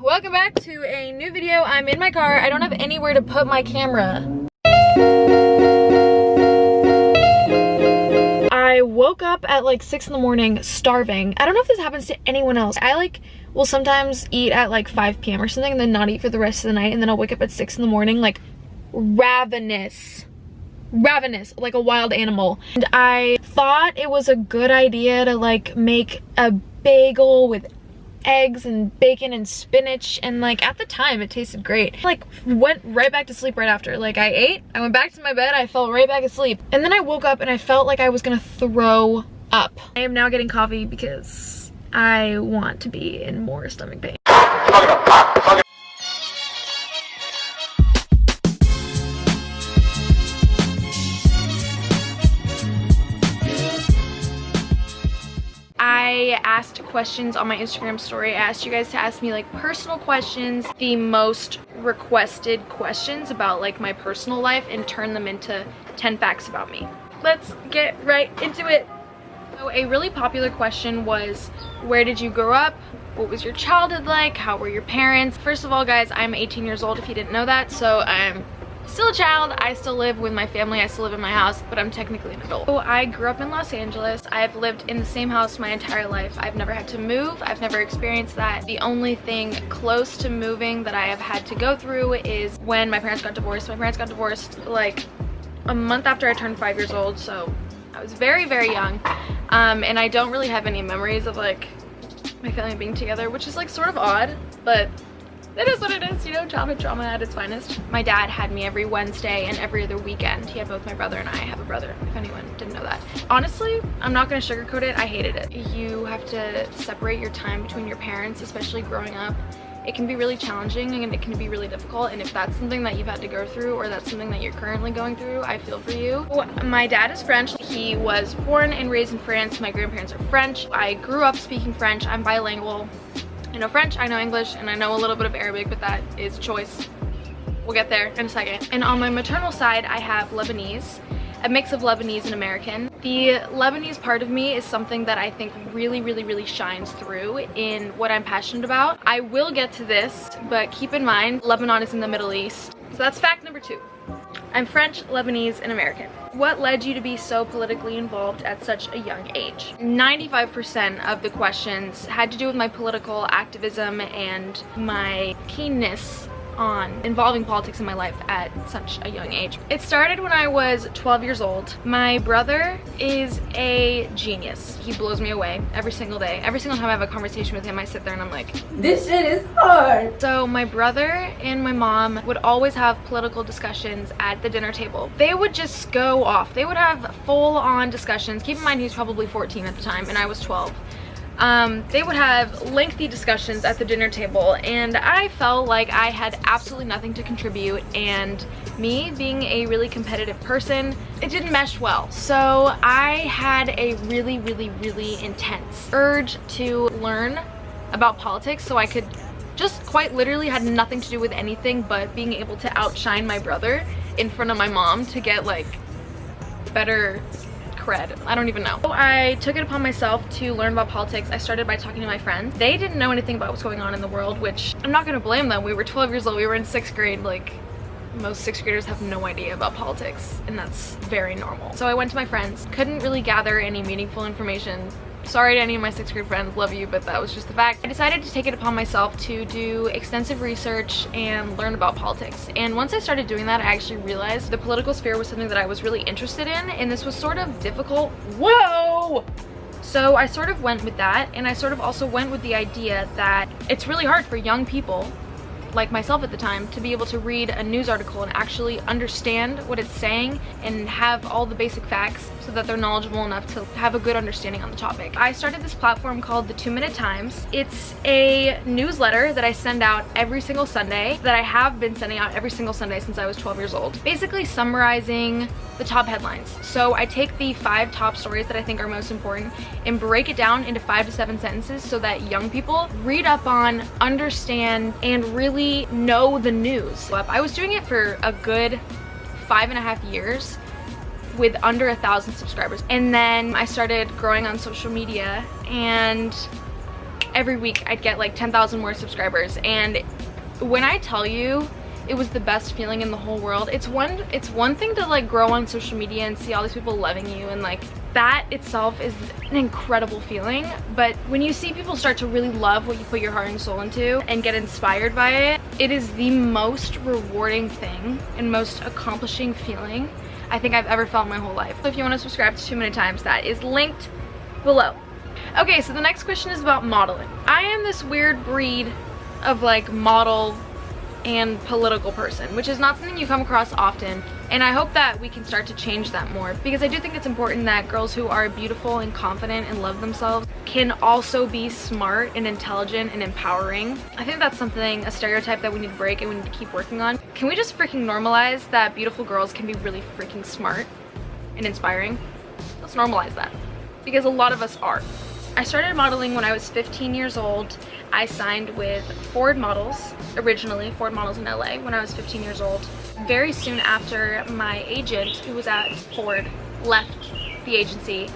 welcome back to a new video. I'm in my car. I don't have anywhere to put my camera. I woke up at like 6 in the morning starving. I don't know if this happens to anyone else. I will sometimes eat at like 5 p.m. or something and then not eat for the rest of the night, and then I'll wake up at 6 in the morning like ravenous, like a wild animal. And I thought it was a good idea to like make a bagel with eggs and bacon and spinach, and like at the time it tasted great. Like went right back to sleep right after. Like I ate, I went back to my bed, I fell right back asleep, and then I woke up and I felt like I was gonna throw up. I am now getting coffee because I want to be in more stomach pain. I asked questions on my Instagram story. I asked you guys to ask me like personal questions, the most requested questions about like my personal life, and turn them into 10 facts about me. Let's get right into it. So a really popular question was, where did you grow up? What was your childhood like? How were your parents? First of all, guys, I'm 18 years old if you didn't know that, so I'm still a child. I still live with my family, I still live in my house, but I'm technically an adult. So I grew up in Los Angeles. I've lived in the same house my entire life. I've never had to move. I've never experienced that. The only thing close to moving that I have had to go through is when my parents got divorced. My parents got divorced like a month after I turned 5 years old, so I was very, very young. And I don't really have any memories of like my family being together, which is like sort of odd, but it is what it is, you know, childhood trauma at its finest. My dad had me every Wednesday and every other weekend. He had both my brother and I have a brother, if anyone didn't know that. Honestly, I'm not gonna sugarcoat it, I hated it. You have to separate your time between your parents, especially growing up. It can be really challenging and it can be really difficult, and if that's something that you've had to go through or that's something that you're currently going through, I feel for you. My dad is French. He was born and raised in France. My grandparents are French. I grew up speaking French. I'm bilingual. I know French, I know English, and I know a little bit of Arabic, but that is choice. We'll get there in a second. And on my maternal side, I have Lebanese, a mix of Lebanese and American. The Lebanese part of me is something that I think really shines through in what I'm passionate about. I will get to this, but keep in mind, Lebanon is in the Middle East. So that's fact number 2. I'm French, Lebanese, and American. What led you to be so politically involved at such a young age? 95% of the questions had to do with my political activism and my keenness on involving politics in my life at such a young age. It started when I was 12 years old. My brother is a genius. He blows me away every single day. Every single time I have a conversation with him, I sit there and I'm like, this shit is hard. So my brother and my mom would always have political discussions at the dinner table. They would just go off. They would have full-on discussions. Keep in mind, he was probably 14 at the time and I was 12. They would have lengthy discussions at the dinner table, and I felt like I had absolutely nothing to contribute, and me being a really competitive person, it didn't mesh well. So I had a really intense urge to learn about politics so I could just quite literally had nothing to do with anything but being able to outshine my brother in front of my mom to get like better cred. I don't even know. So I took it upon myself to learn about politics. I started by talking to my friends. They didn't know anything about what's going on in the world, which I'm not gonna blame them. We were 12 years old. We were in 6th grade. Like, most 6th graders have no idea about politics, and that's very normal. So I went to my friends. Couldn't really gather any meaningful information. Sorry to any of my 6th grade friends, love you, but that was just the fact. I decided to take it upon myself to do extensive research and learn about politics. And once I started doing that, I actually realized the political sphere was something that I was really interested in, and this was sort of difficult. Whoa! So I sort of went with that, and I sort of also went with the idea that it's really hard for young people like myself at the time to be able to read a news article and actually understand what it's saying and have all the basic facts so that they're knowledgeable enough to have a good understanding on the topic. I started this platform called the 2-Minute Times. It's a newsletter that I send out every single Sunday, that I have been sending out every single Sunday since I was 12 years old, basically summarizing the top headlines. So I take the 5 top stories that I think are most important and break it down into 5 to 7 sentences so that young people read up on, understand, and really know the news. I was doing it for a good 5.5 years with under 1,000 subscribers, and then I started growing on social media, and every week I'd get like 10,000 more subscribers. And when I tell you it was the best feeling in the whole world, it's one thing to like grow on social media and see all these people loving you, and like that itself is an incredible feeling. But when you see people start to really love what you put your heart and soul into and get inspired by it, it is the most rewarding thing and most accomplishing feeling I think I've ever felt in my whole life. So if you want to subscribe to Too Many Times, that is linked below. Okay, so the next question is about modeling. I am this weird breed of like model and political person, which is not something you come across often, and I hope that we can start to change that more, because I do think it's important that girls who are beautiful and confident and love themselves can also be smart and intelligent and empowering. I think that's something, a stereotype that we need to break and we need to keep working on. Can we just freaking normalize that beautiful girls can be really freaking smart and inspiring? Let's normalize that, because a lot of us are. I started modeling when I was 15 years old. I signed with Ford Models, originally Ford Models in LA, when I was 15 years old. Very soon after, my agent, who was at Ford, left the agency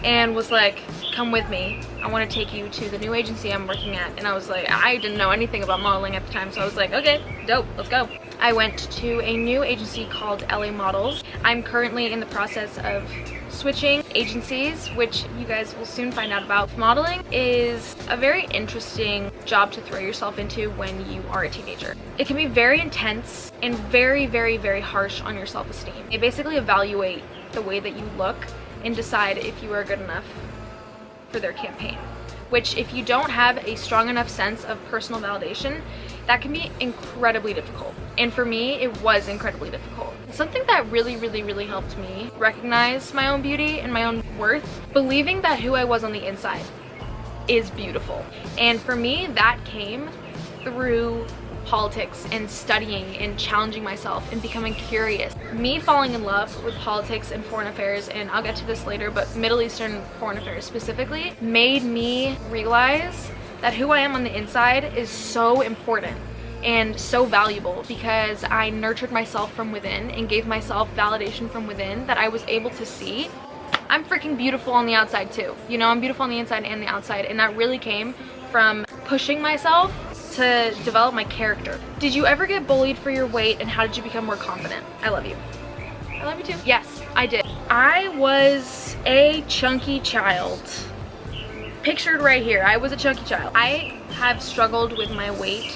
and was like, come with me, I want to take you to the new agency I'm working at. And I was like, I didn't know anything about modeling at the time, so I was like, okay, dope, let's go. I went to a new agency called LA Models. I'm currently in the process of switching agencies, which you guys will soon find out about. Modeling is a very interesting job to throw yourself into when you are a teenager. It can be very intense and very, very, very harsh on your self-esteem. They basically evaluate the way that you look and decide if you are good enough for their campaign, which if you don't have a strong enough sense of personal validation, that can be incredibly difficult. And for me, it was incredibly difficult. Something that really, really, really helped me recognize my own beauty and my own worth, believing that who I was on the inside is beautiful. And for me, that came through politics and studying and challenging myself and becoming curious. Me falling in love with politics and foreign affairs, and I'll get to this later, but Middle Eastern foreign affairs specifically, made me realize that who I am on the inside is so important and so valuable, because I nurtured myself from within and gave myself validation from within that I was able to see I'm freaking beautiful on the outside too. You know, I'm beautiful on the inside and the outside, and that really came from pushing myself to develop my character. Did you ever get bullied for your weight, and how did you become more confident? I love you. I love you too. Yes, I did. I was a chunky child. Pictured right here, I was a chunky child. I have struggled with my weight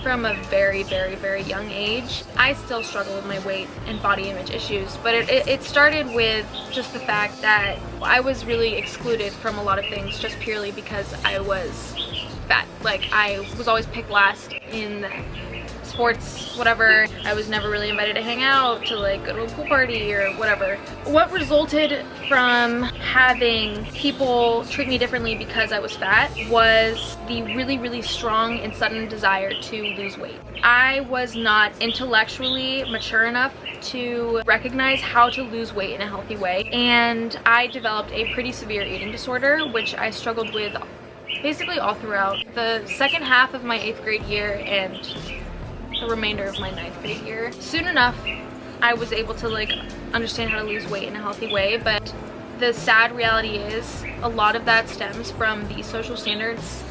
from a very, very, very young age. I still struggle with my weight and body image issues, but it started with just the fact that I was really excluded from a lot of things just purely because I was fat. Like, I was always picked last in sports, whatever. I was never really invited to hang out, to like go to a pool party or whatever. What resulted from having people treat me differently because I was fat was the really, really strong and sudden desire to lose weight. I was not intellectually mature enough to recognize how to lose weight in a healthy way, and I developed a pretty severe eating disorder, which I struggled with basically all throughout the second half of my 8th grade year and the remainder of my 9th grade year. Soon enough, I was able to like understand how to lose weight in a healthy way, but the sad reality is a lot of that stems from the social standards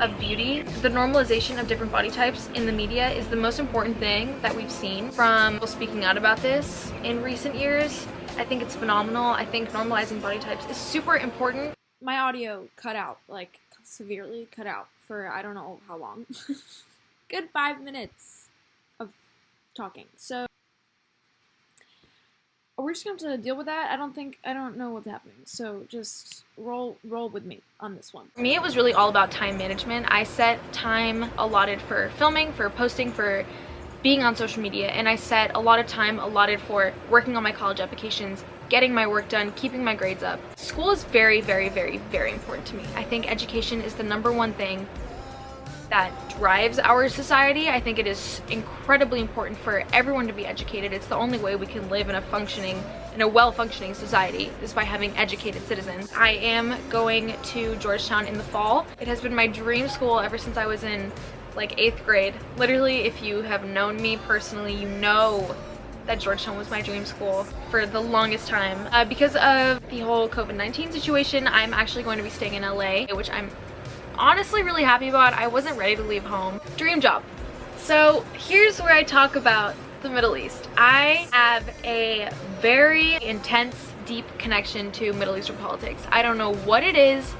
of beauty. The normalization of different body types in the media is the most important thing that we've seen from people speaking out about this in recent years. I think it's phenomenal. I think normalizing body types is super important. My audio cut out, like severely cut out for I don't know how long. Good 5 minutes of talking. So we're just going to have to deal with that. I don't know what's happening. So just roll with me on this one. For me, it was really all about time management. I set time allotted for filming, for posting, for being on social media, and I set a lot of time allotted for working on my college applications, getting my work done, keeping my grades up. School is very, very, very, very important to me. I think education is the #1 thing that drives our society. I think it is incredibly important for everyone to be educated. It's the only way we can live in a well-functioning society, is by having educated citizens. I am going to Georgetown in the fall. It has been my dream school ever since I was in like 8th grade. Literally, if you have known me personally, you know that Georgetown was my dream school for the longest time. Because of the whole COVID-19 situation, I'm actually going to be staying in LA, which I'm honestly really happy about. I wasn't ready to leave home. Dream job. So here's where I talk about the Middle East. I have a very intense, deep connection to Middle Eastern politics. I don't know what it is.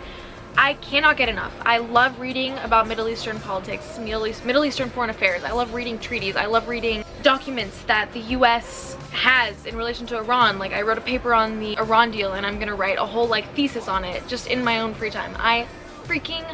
I cannot get enough. I love reading about Middle Eastern politics, Middle Eastern foreign affairs. I love reading treaties. I love reading documents that the US has in relation to Iran. Like, I wrote a paper on the Iran deal and I'm gonna write a whole like thesis on it just in my own free time. I freaking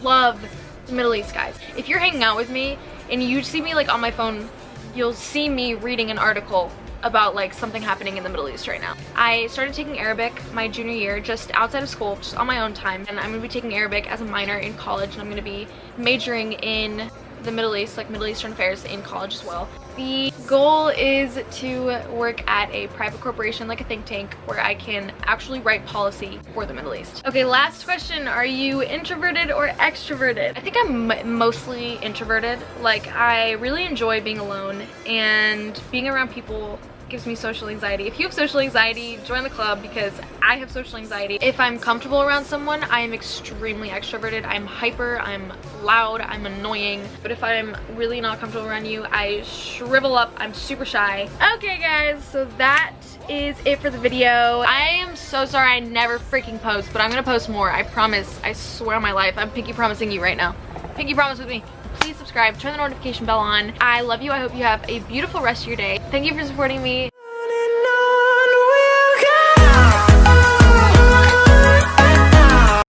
love the Middle East, guys. If you're hanging out with me and you see me like on my phone, you'll see me reading an article about like something happening in the Middle East right now. I started taking Arabic my junior year, just outside of school, just on my own time, and I'm gonna be taking Arabic as a minor in college, and I'm gonna be majoring in the Middle East, like Middle Eastern affairs, in college as well. The goal is to work at a private corporation, like a think tank, where I can actually write policy for the Middle East. Okay, last question. Are you introverted or extroverted? I think I'm mostly introverted. Like, I really enjoy being alone, and being around people gives me social anxiety. If you have social anxiety, join the club, because I have social anxiety. If I'm comfortable around someone, I am extremely extroverted. I'm hyper, I'm loud, I'm annoying. But if I'm really not comfortable around you, I shrivel up, I'm super shy. Okay guys, so that is it for the video. I am so sorry I never freaking post, but I'm gonna post more. I promise. I swear on my life. I'm pinky promising you right now. Pinky promise with me. Please subscribe, turn the notification bell on. I love you. I hope you have a beautiful rest of your day. Thank you for supporting me.